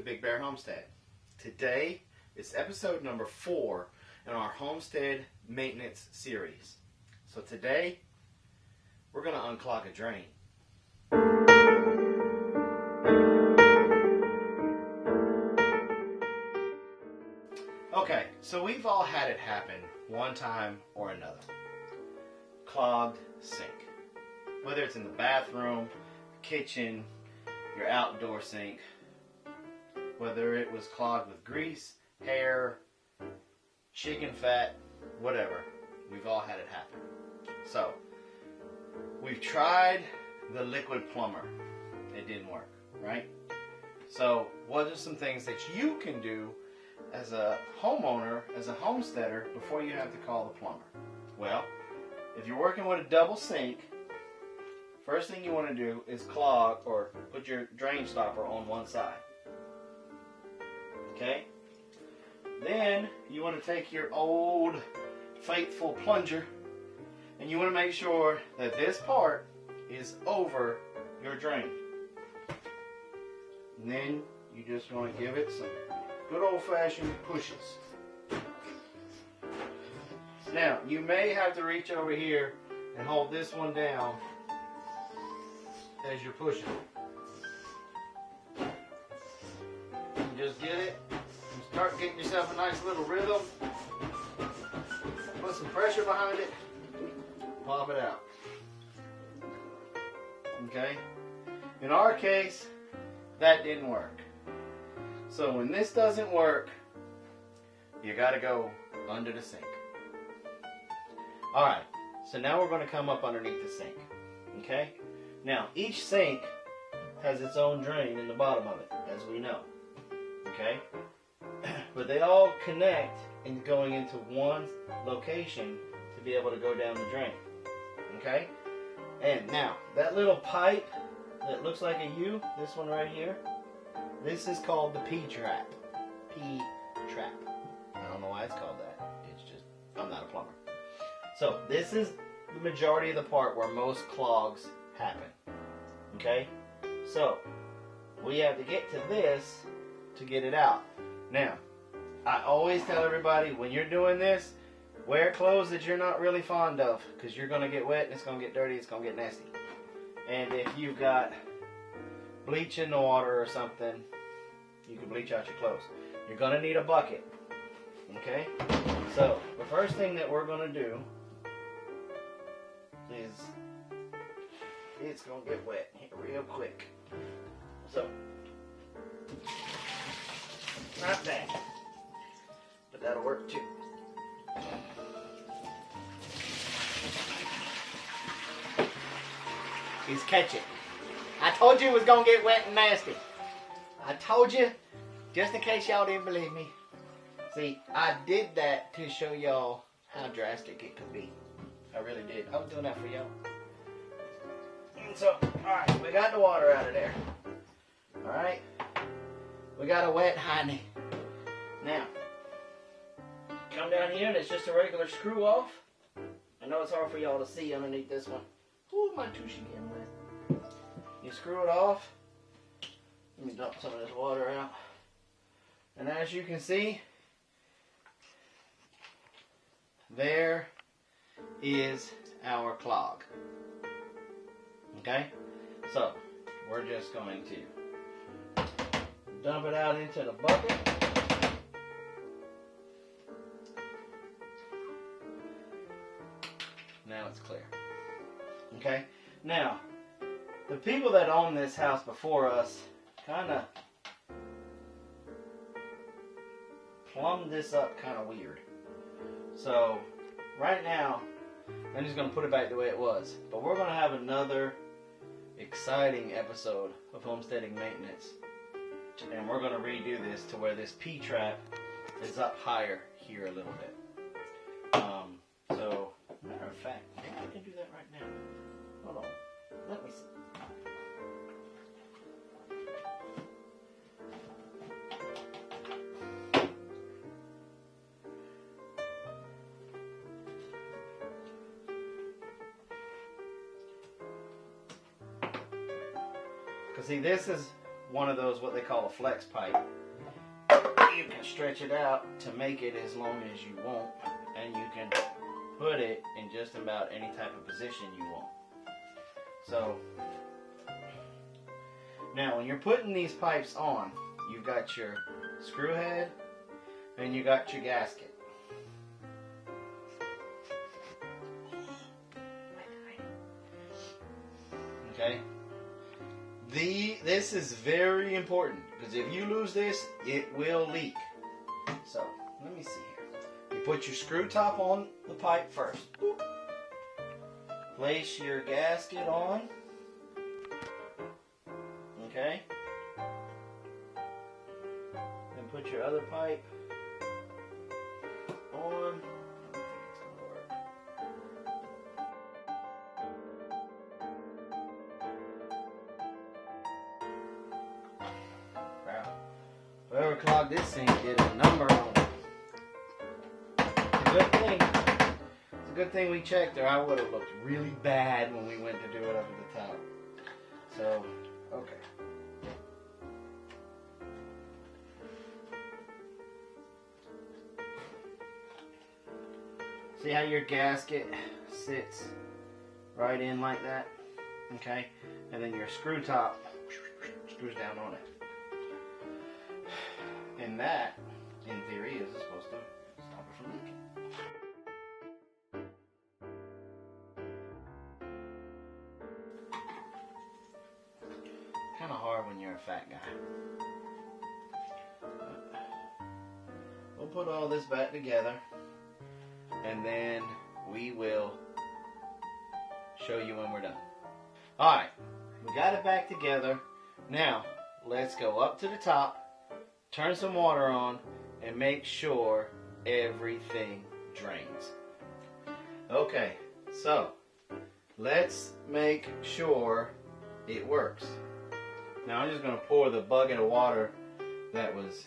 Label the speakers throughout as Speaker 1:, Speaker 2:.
Speaker 1: Big Bear Homestead. Today is episode number 4 in our homestead maintenance series. So today we're going to unclog a drain. Okay, so we've all had it happen one time or another. Clogged sink. Whether it's in the bathroom, kitchen, your outdoor sink, whether it was clogged with grease, hair, chicken fat, whatever, we've all had it happen. So, we've tried the liquid plumber. It didn't work, right? So, what are some things that you can do as a homeowner, as a homesteader, before you have to call the plumber? Well, if you're working with a double sink, first thing you want to do is clog or put your drain stopper on one side. Okay? Then you want to take your old faithful plunger and you want to make sure that this part is over your drain. And then you just want to give it some good old-fashioned pushes. Now, you may have to reach over here and hold this one down as you're pushing. And just get it and start getting yourself a nice little rhythm. Put some pressure behind it. Pop it out. Okay? In our case, that didn't work. So when this doesn't work, you gotta go under the sink. Alright, so now we're going to come up underneath the sink. Okay? Now, each sink has its own drain in the bottom of it, as we know. Okay? But they all connect in going into one location to be able to go down the drain. Okay? And now, that little pipe that looks like a U, this one right here, this is called the P-trap. P-trap. I don't know why it's called that. It's just, I'm not a plumber. So, this is the majority of the part where most clogs happen. Okay? So, we have to get to this to get it out. Now, I always tell everybody, when you're doing this, wear clothes that you're not really fond of, because you're going to get wet and it's going to get dirty, it's going to get nasty. And if you've got bleach in the water or something, you can bleach out your clothes. You're going to need a bucket. Okay? So, the first thing that we're going to do is, it's going to get wet here real quick. So, not that, but that'll work too. He's catching. I told you it was going to get wet and nasty. I told you, just in case y'all didn't believe me. See, I did that to show y'all how drastic it could be. I really did. I was doing that for y'all. So, alright, we got the water out of there. Alright? We got a wet hiney. Now, come down here and it's just a regular screw off. I know it's hard for y'all to see underneath this one. Ooh, my tushy getting wet. You screw it off. Let me dump some of this water out. And as you can see, there is our clog. Okay? So, we're just going to dump it out into the bucket. Now it's clear. Okay? Now, the people that own this house before us kind of plumbed this up kind of weird. So, right now, I'm just going to put it back the way it was. But we're going to have another exciting episode of homesteading maintenance. And we're going to redo this to where this P-trap is up higher here a little bit. So, matter of fact, maybe I can do that right now. Hold on. Let me see. Because see, this is one of those, what they call a flex pipe. You can stretch it out to make it as long as you want, and you can put it in just about any type of position you want. So now when you're putting these pipes on, you've got your screw head and you got your gasket. Okay? This is very important, because if you lose this, it will leak. So, let me see here. You put your screw top on the pipe first. Place your gasket on. Okay? Then put your other pipe on. Whoever clogged this sink did a number on it. It's a good thing. It's a good thing we checked, or I would have looked really bad when we went to do it up at the top. So, okay. See how your gasket sits right in like that? Okay? And then your screw top screws down on it. And that, in theory, is supposed to stop it from leaking. Kind of hard when you're a fat guy. We'll put all this back together, and then we will show you when we're done. Alright, we got it back together. Now, let's go up to the top, turn some water on, and make sure everything drains. Okay, so let's make sure it works. Now I'm just going to pour the bucket of water that was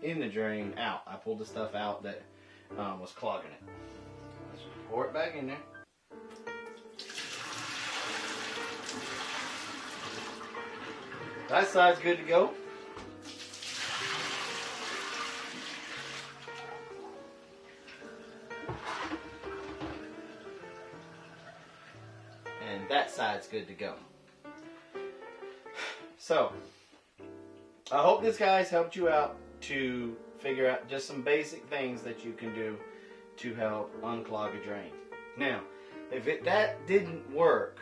Speaker 1: in the drain out. I pulled the stuff out that was clogging it. Let's pour it back in there. That side's good to go. And that side's good to go. So, I hope this guys helped you out to figure out just some basic things that you can do to help unclog a drain. Now, if that didn't work,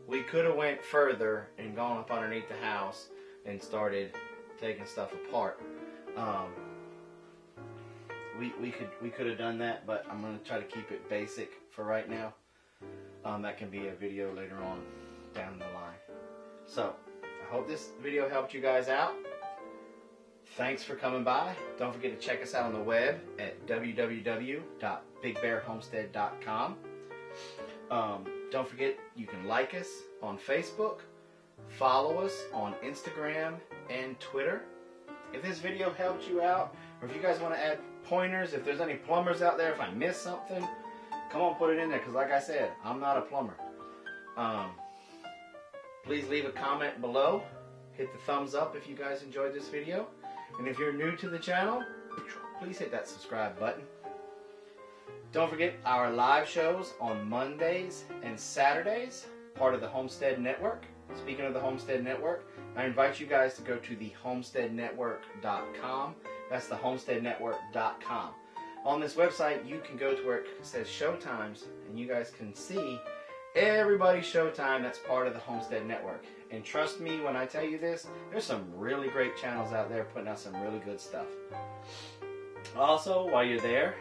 Speaker 1: we could have went further and gone up underneath the house and started taking stuff apart. We could have done that, but I'm going to try to keep it basic for right now. That can be a video later on down the line. So, I hope this video helped you guys out. Thanks for coming by. Don't forget to check us out on the web at www.bigbearhomestead.com. Don't forget you can like us on Facebook, follow us on Instagram and Twitter. If this video helped you out, or if you guys want to add pointers, if there's any plumbers out there, if I missed something, come on, put it in there, because like I said, I'm not a plumber. Please leave a comment below. Hit the thumbs up if you guys enjoyed this video. And if you're new to the channel, please hit that subscribe button. Don't forget our live shows on Mondays and Saturdays, part of the Homestead Network. Speaking of the Homestead Network, I invite you guys to go to thehomesteadnetwork.com. That's thehomesteadnetwork.com. On this website, you can go to where it says Showtimes, and you guys can see everybody's showtime that's part of the Homestead Network. And trust me when I tell you this, there's some really great channels out there putting out some really good stuff. Also, while you're there,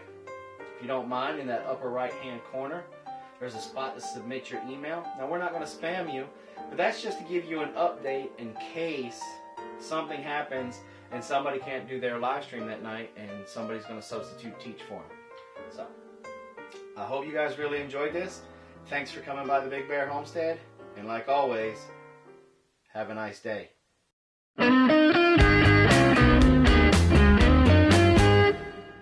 Speaker 1: if you don't mind, in that upper right hand corner, there's a spot to submit your email. Now, we're not going to spam you, but that's just to give you an update in case something happens and somebody can't do their live stream that night and somebody's going to substitute teach for them. So, I hope you guys really enjoyed this. Thanks for coming by the Big Bear Homestead, and like always, have a nice day.